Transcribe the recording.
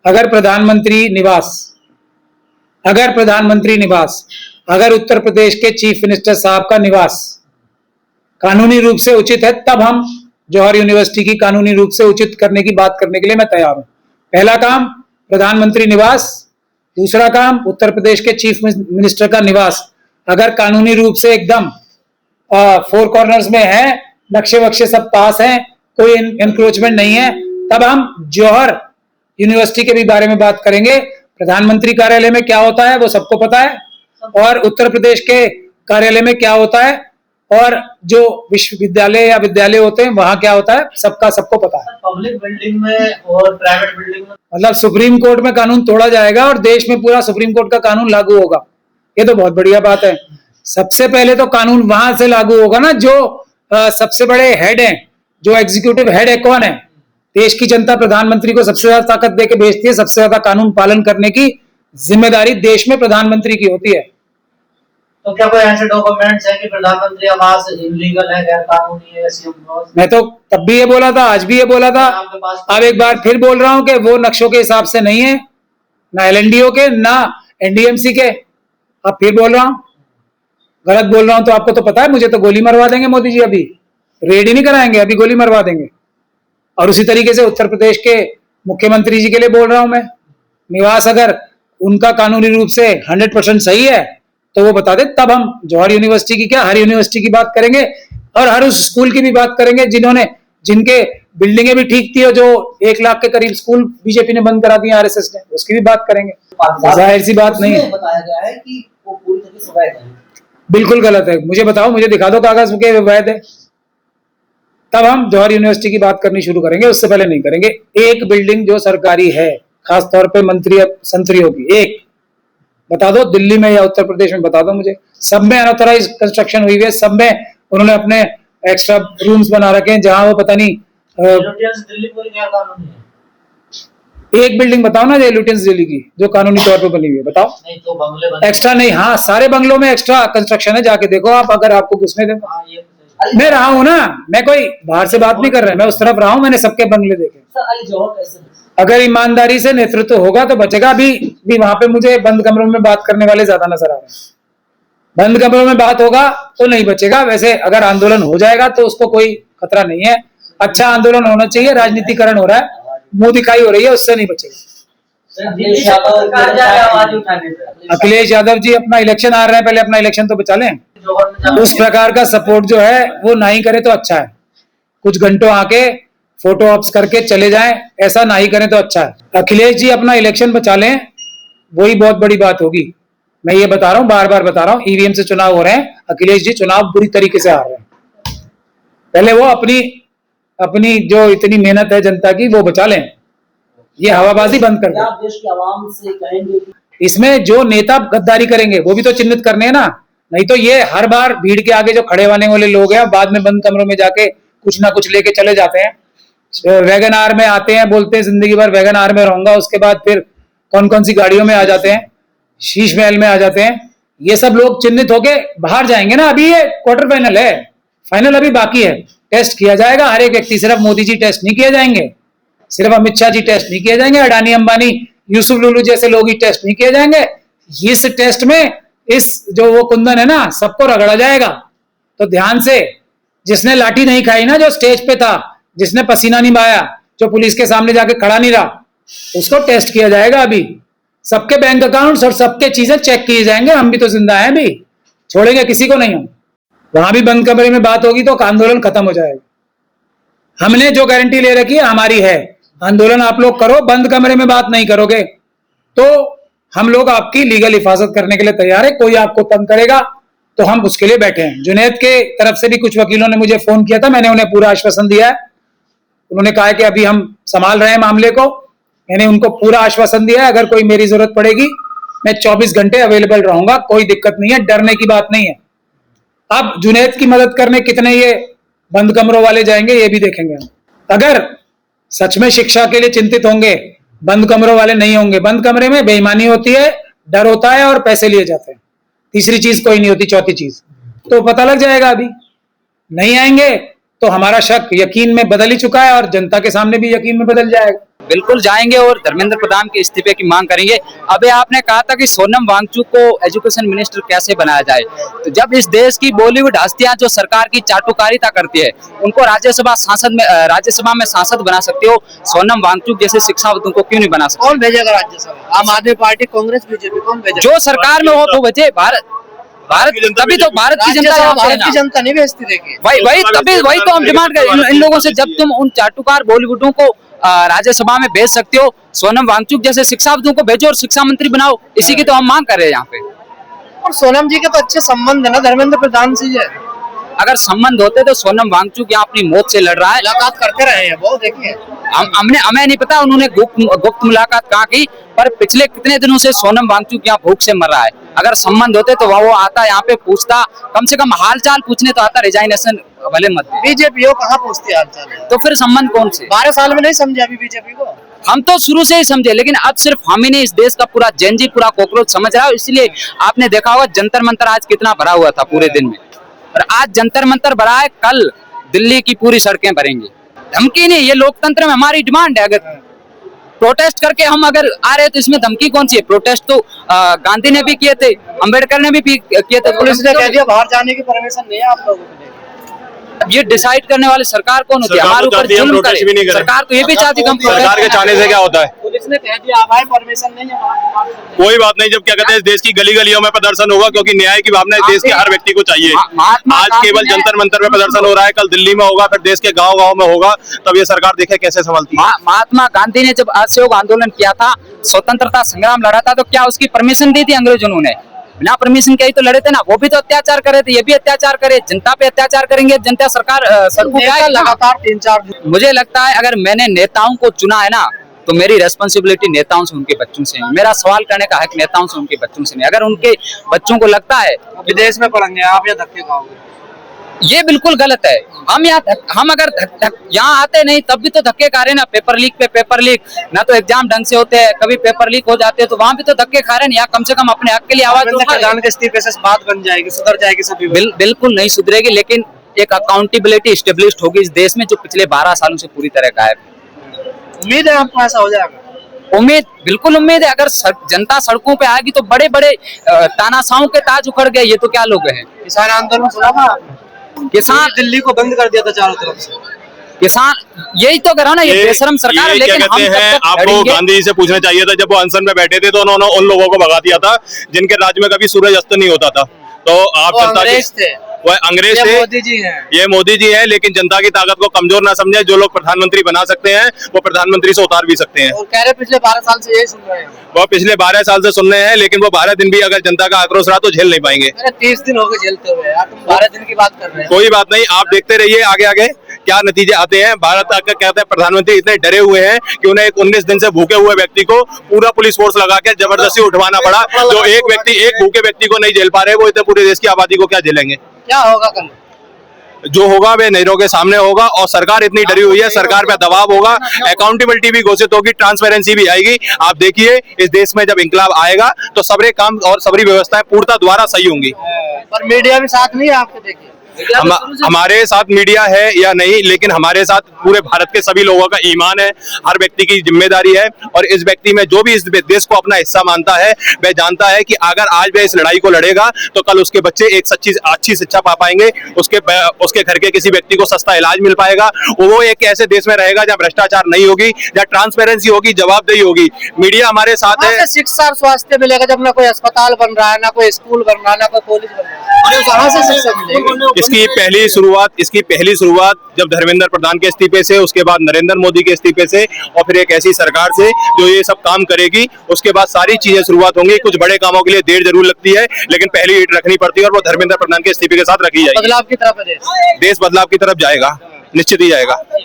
अगर प्रधानमंत्री निवास, अगर उत्तर प्रदेश के चीफ मिनिस्टर साहब का निवास कानूनी रूप से उचित है, तब हम जौहर यूनिवर्सिटी की कानूनी रूप से उचित करने की बात करने के लिए मैं तैयार हूं। पहला काम प्रधानमंत्री निवास, दूसरा काम उत्तर प्रदेश के चीफ मिनिस्टर का निवास अगर कानूनी रूप से एकदम फोर कॉर्नर्स में है, नक्शे वक्शे सब पास हैं, कोई एनक्रोचमेंट नहीं है, तब हम जौहर यूनिवर्सिटी के भी बारे में बात करेंगे। प्रधानमंत्री कार्यालय में क्या होता है वो सबको पता है, और उत्तर प्रदेश के कार्यालय में क्या होता है, और जो विश्वविद्यालय या विद्यालय होते हैं वहां क्या होता है, सबको पता है। पब्लिक बिल्डिंग में और प्राइवेट बिल्डिंग में मतलब सुप्रीम कोर्ट में कानून तोड़ा जाएगा और देश में पूरा सुप्रीम कोर्ट का कानून लागू होगा, ये तो बहुत बढ़िया बात है। सबसे पहले तो कानून वहां से लागू होगा ना जो सबसे बड़े हेड हैं, जो एग्जीक्यूटिव हेड है कौन है, देश की जनता प्रधानमंत्री को सबसे ज्यादा ताकत देके भेजती है, सबसे ज्यादा कानून पालन करने की जिम्मेदारी देश में प्रधानमंत्री की होती है। तो क्या कोई ऐसे डॉक्यूमेंट्स है कि प्रधानमंत्री आवास इलीगल है, गैर कानूनी है? मैं तो तब भी ये बोला था, आज भी ये बोला था, अब एक बार फिर बोल रहा हूं कि वो नक्शों के हिसाब से नहीं है, ना एलएनडीओ के ना एनडीएमसी के। अब फिर बोल रहा हूं, गलत बोल रहा हूं तो आपको तो पता है, मुझे तो गोली मरवा देंगे मोदी जी, अभी रेड ही नहीं कराएंगे, अभी गोली मरवा देंगे। और उसी तरीके से उत्तर प्रदेश के मुख्यमंत्री जी के लिए बोल रहा हूं मैं, निवास अगर उनका कानूनी रूप से 100% सही है तो वो बता दे, तब हम जौहर यूनिवर्सिटी की क्या हर यूनिवर्सिटी की बात करेंगे, और हर उस स्कूल की भी बात करेंगे जिनके बिल्डिंगें भी ठीक थी और जो 1 लाख के करीब स्कूल बीजेपी ने बंद करा दिए आरएसएस ने, उसकी भी बात करेंगे। जाहिर सी बात नहीं है, बताया गया है कि वो पूरी तरह से अवैध है। बिल्कुल गलत है। मुझे बताओ, मुझे दिखा दो कागज के अवैध है, तब हम जौहर यूनिवर्सिटी की बात करनी शुरू करेंगे, उससे पहले नहीं करेंगे। एक बिल्डिंग जो सरकारी है, खासतौर पे मंत्री संतरियों की, एक बता दो दिल्ली में या उत्तर प्रदेश में, बता दो मुझे। सब में अनऑथराइज कंस्ट्रक्शन हुई है, सब में उन्होंने अपने एक्स्ट्रा रूम्स बना रखे हैं जहां वो पता नहीं दिल्ली पूरी गैर कानूनी है। एक बिल्डिंग बताओ ना लुटेंस दिल्ली की जो कानूनी तौर पे बनी हुई है, बताओ। नहीं तो बंगले एक्स्ट्रा नहीं, हाँ सारे बंगलों में एक्स्ट्रा कंस्ट्रक्शन है, जाके देखो आप, अगर आपको घुसने दे। मैं रहा हूँ ना, मैं कोई बाहर से बात नहीं कर रहा, मैं उस तरफ रहा हूँ, मैंने सबके बंगले देखे। अगर ईमानदारी से नेतृत्व होगा तो बचेगा। अभी भी वहां पे मुझे बंद कमरों में बात करने वाले ज्यादा नजर आ रहे हैं। बंद कमरों में बात होगा तो नहीं बचेगा। वैसे अगर आंदोलन हो जाएगा तो उसको कोई खतरा नहीं है, अच्छा आंदोलन होना चाहिए। राजनीतिकरण हो रहा है, मुंह दिखाई हो रही है, उससे नहीं बचेगा। अखिलेश यादव जी अपना इलेक्शन आ रहे हैं, पहले अपना इलेक्शन तो बचा लें। उस प्रकार का सपोर्ट जो है वो ना ही करे तो अच्छा है। कुछ घंटों आके फोटो ऑप्स करके चले जाएं, ऐसा ना ही करें तो अच्छा है। अखिलेश जी अपना इलेक्शन बचा लें, वही बहुत बड़ी बात होगी। मैं ये बता रहा हूँ, बार बार बता रहा हूँ, ईवीएम से चुनाव हो रहे हैं, अखिलेश जी चुनाव बुरी तरीके से हार रहे हैं। पहले वो अपनी जो इतनी मेहनत है जनता की वो बचा लें, ये हवाबाजी बंद कर दें। देश की आवाम से कहेंगे इसमें जो नेता गद्दारी करेंगे वो भी तो चिन्हित करने हैं ना, नहीं तो ये हर बार भीड़ के आगे जो खड़े होने वाले लोग हैं बाद में बंद कमरों में जाके कुछ ना कुछ लेके चले जाते हैं। वैगन आर में आते हैं, बोलते हैं जिंदगी भर वैगन आर में रहूंगा, उसके बाद फिर कौन कौन सी गाड़ियों में आ जाते हैं, शीश महल में आ जाते हैं। ये सब लोग चिन्हित होके बाहर जाएंगे ना। अभी ये क्वार्टर फाइनल है, फाइनल अभी बाकी है। टेस्ट किया जाएगा हर एक व्यक्ति, सिर्फ मोदी जी टेस्ट नहीं किए जाएंगे, सिर्फ अमित शाह जी टेस्ट नहीं किए जाएंगे, अडानी अंबानी यूसुफ लुलू जैसे लोग ही टेस्ट नहीं किए जाएंगे। इस टेस्ट में इस जो वो कुंदन है ना, सबको रगड़ा जाएगा। तो ध्यान से, जिसने लाठी नहीं खाई ना, जो स्टेज पे था, जिसने पसीना नहीं बहाया, जो पुलिस के सामने जाके खड़ा नहीं रहा, उसको टेस्ट किया जाएगा। अभी सबके बैंक अकाउंट्स और सबके चीजें चेक किए जाएंगे। हम भी तो जिंदा हैं, अभी छोड़ेंगे किसी को नहीं हम। वहां भी बंद कमरे में बात होगी तो आंदोलन खत्म हो जाएगा। हमने जो गारंटी ले रखी है हमारी है, आंदोलन आप लोग करो, बंद कमरे में बात नहीं करोगे तो हम लोग आपकी लीगल हिफाजत करने के लिए तैयार है। कोई आपको तंग करेगा तो हम उसके लिए बैठे हैं। जुनैद के तरफ से भी कुछ वकीलों ने मुझे फोन किया था, मैंने उन्हें पूरा आश्वासन दिया है। उन्होंने कहा कि अभी हम संभाल रहे हैं मामले को, मैंने उनको पूरा आश्वासन दिया है। अगर कोई मेरी जरूरत पड़ेगी मैं 24 घंटे अवेलेबल रहूंगा, कोई दिक्कत नहीं है, डरने की बात नहीं है। अब जुनैद की मदद करने कितने ये बंद कमरों वाले जाएंगे ये भी देखेंगे हम। अगर सच में शिक्षा के लिए चिंतित होंगे, बंद कमरों वाले नहीं होंगे। बंद कमरे में बेईमानी होती है, डर होता है और पैसे लिए जाते हैं, तीसरी चीज कोई नहीं होती, चौथी चीज तो पता लग जाएगा। अभी नहीं आएंगे तो हमारा शक यकीन में बदल ही चुका है और जनता के सामने भी यकीन में बदल जाएगा। बिल्कुल जाएंगे और धर्मेंद्र प्रधान के इस्तीफे की मांग करेंगे। अबे आपने कहा था कि सोनम वांगचुक को एजुकेशन मिनिस्टर कैसे बनाया जाए, तो जब इस देश की बॉलीवुड हस्तियां जो सरकार की चाटुकारिता करती है उनको राज्यसभा में सांसद बना सकते हो, सोनम वांगचुक जैसे शिक्षाविदों को क्यों नहीं बना सकते? कौन भेजेगा राज्यसभा? आम आदमी पार्टी, कांग्रेस, बीजेपी, कौन भेजेगा? जो सरकार में हो वो बचे। भारत तभी तो भारत की जनता यहाँ पे है भारत ना। की जनता नहीं भेजती, देखिए वही तो हम डिमांड कर इन लोगों से, जब तुम उन चाटुकार बॉलीवुडों को राज्यसभा में भेज सकते हो, सोनम वांगचुक जैसे शिक्षाविदों को भेजो और शिक्षा मंत्री बनाओ। इसी की तो हम मांग कर रहे हैं यहाँ पे। और सोनम जी के तो अच्छे संबंध है ना धर्मेंद्र प्रधान से। अगर संबंध होते तो सोनम वांगचुक यहाँ अपनी मौत से लड़ रहा है। मुलाकात करते रहे हैं वो, देखिए हमें नहीं पता उन्होंने गुप्त मुलाकात कहाँ की, पर पिछले कितने दिनों से सोनम वांगचुक यहाँ भूख से मर रहा है। अगर संबंध होते तो वो आता यहाँ पे पूछता, कम से कम हाल चाल पूछने तो आता, रिजाइनेशन भले मत दे। बीजेपी हो कहाँ पूछती हाल चाल? तो फिर संबंध कौन से? 12 साल में नहीं समझे अभी बीजेपी को? हम तो शुरू से ही समझे, लेकिन अब सिर्फ हम ही नहीं, इस देश का पूरा जेनजी, पूरा कॉकरोच समझ रहा है। इसलिए आपने देखा होगा जंतर मंतर आज कितना भरा हुआ था पूरे दिन में, और आज जंतर मंतर भरा है, कल दिल्ली की पूरी सड़कें भरेंगी। धमकी नहीं, ये लोकतंत्र में हमारी डिमांड है। अगर प्रोटेस्ट करके हम अगर आ रहे हैं तो इसमें धमकी कौन सी है? प्रोटेस्ट तो गांधी ने भी किए थे, अंबेडकर ने भी किए थे। पुलिस ने कह दिया बाहर जाने की परमिशन नहीं है आप लोगों को। ये डिसाइड करने वाली सरकार कौन होती है? हमारे ऊपर जुल्म करे सरकार, तो ये भी चाहती हम सरकार के चाहने से क्या होता है? पुलिस ने कह दिया भाई परमिशन नहीं है। कोई बात नहीं, जब क्या कहते हैं इस देश की गली गलियों में प्रदर्शन होगा, क्योंकि न्याय की भावना इस देश के हर व्यक्ति को चाहिए। आज केवल जंतर मंतर में प्रदर्शन हो रहा है, कल दिल्ली में होगा, फिर देश के गाँव गाँव में होगा, तब ये सरकार देखे कैसे संभलती है। महात्मा गांधी ने जब असहयोग आंदोलन किया था, स्वतंत्रता संग्राम लड़ा था, तो क्या उसकी परमिशन दी थी अंग्रेजों ने? बिना परमिशन के ही तो लड़े थे ना। वो भी तो अत्याचार करे थे, ये भी अत्याचार करे। जनता पे अत्याचार करेंगे, जनता सरकार सड़कों पे आएगी लगातार 3-4 दिन। मुझे लगता है अगर मैंने नेताओं को चुना है ना, तो मेरी रेस्पॉन्सिबिलिटी नेताओं से, उनके बच्चों से। मेरा सवाल करने का हक नेताओं से, उनके बच्चों से नहीं। अगर उनके बच्चों को लगता है विदेश में पढ़ेंगे आप या धक्के खाओगे, ये बिल्कुल गलत है। हम अगर यहाँ आते नहीं तब भी तो धक्के खा रहे हैं ना। पेपर लीक पे पेपर लीक, ना तो एग्जाम ढंग से होते हैं, कभी पेपर लीक हो जाते हैं, तो वहाँ भी तो धक्के खा रहे हैं। यहाँ कम से कम अपने हक के लिए आवाज उठाएं। प्रधान के इस्तीफे से बात बन जाएगी, सुधर जाएगी सभी। बिल्कुल नहीं सुधरेगी, लेकिन एक अकाउंटेबिलिटी एस्टेब्लिश्ड होगी इस देश में, जो पिछले 12 सालों से पूरी तरह गायब है। उम्मीद है आपको ऐसा हो जाएगा? बिल्कुल उम्मीद है। अगर जनता सड़कों पे आएगी तो बड़े बड़े तानाशाहों के ताज उखड़ गए। ये तो क्या लोग हैं? किसान आंदोलन सुना था आपने? किसान दिल्ली को बंद कर दिया था चारों तरफ से। किसान यही तो करा ना, ये बेशरम सरकार है। लेकिन हम आपको गांधी जी से पूछना चाहिए था, जब वो अनशन में बैठे थे तो उन्होंने उन लोगों को भगा दिया था जिनके राज्य में कभी सूरज अस्त नहीं होता था। तो आप जनता के वह अंग्रेज थे, मोदी जी हैं। ये मोदी जी हैं, लेकिन जनता की ताकत को कमजोर ना समझे। जो लोग प्रधानमंत्री बना सकते हैं वो प्रधानमंत्री से उतार भी सकते हैं। और कह रहे पिछले 12 साल से यही सुन रहे हैं। वो पिछले 12 साल से सुन रहे हैं, लेकिन वो 12 दिन भी अगर जनता का आक्रोश रहा तो झेल नहीं पाएंगे। 30 दिन हो गए झेलते हुए, तुम 12 दिन की बात कर रहे हैं। कोई बात नहीं, आप देखते रहिए आगे आगे क्या नतीजे आते हैं। भारत का कहते हैं प्रधानमंत्री इतने डरे हुए हैं कि उन्हें एक 19 दिन से भूखे हुए व्यक्ति को पूरा पुलिस फोर्स लगा के जबरदस्ती उठवाना पड़ा। जो एक भूखे व्यक्ति को नहीं झेल पा रहे, वो इतने पूरे देश की आबादी को क्या झेलेंगे? क्या होगा कल? जो होगा वे नहरों के सामने होगा, और सरकार इतनी डरी हुई है, सरकार पे दबाव होगा, अकाउंटेबिलिटी भी घोषित होगी, ट्रांसपेरेंसी भी आएगी। आप देखिए इस देश में जब इंकलाब आएगा तो सबरे काम और सबरी व्यवस्थाएं पूर्णतः द्वारा सही होंगी। पर मीडिया भी साथ नहीं है आपके, देखिए हमारे साथ मीडिया है या नहीं, लेकिन हमारे साथ पूरे भारत के सभी लोगों का ईमान है, हर व्यक्ति की जिम्मेदारी है। और इस व्यक्ति में जो भी इस देश को अपना हिस्सा मानता है, वह जानता है कि अगर आज वह इस लड़ाई को लड़ेगा तो कल उसके बच्चे एक अच्छी शिक्षा पा पाएंगे, उसके घर के किसी व्यक्ति को सस्ता इलाज मिल पाएगा। वो एक ऐसे देश में रहेगा जहाँ भ्रष्टाचार नहीं होगी, जहाँ ट्रांसपेरेंसी होगी, जवाबदेही होगी। मीडिया हमारे साथ है। शिक्षा और स्वास्थ्य मिलेगा जब ना कोई अस्पताल बन रहा है, ना कोई स्कूल बन रहा है, ना कोई कॉलेज बन रहा है, कहाँ से शिक्षा मिलेगी? इसकी पहली शुरुआत जब धर्मेंद्र प्रधान के इस्तीफे से, उसके बाद नरेंद्र मोदी के इस्तीफे से, और फिर एक ऐसी सरकार से जो ये सब काम करेगी, उसके बाद सारी चीजें शुरुआत होंगी। कुछ बड़े कामों के लिए देर जरूर लगती है, लेकिन पहली ईंट रखनी पड़ती है, और वो धर्मेंद्र प्रधान के इस्तीफे के साथ रखी जाएगी। बदलाव की तरफ देश बदलाव की तरफ जाएगा, निश्चित ही जाएगा।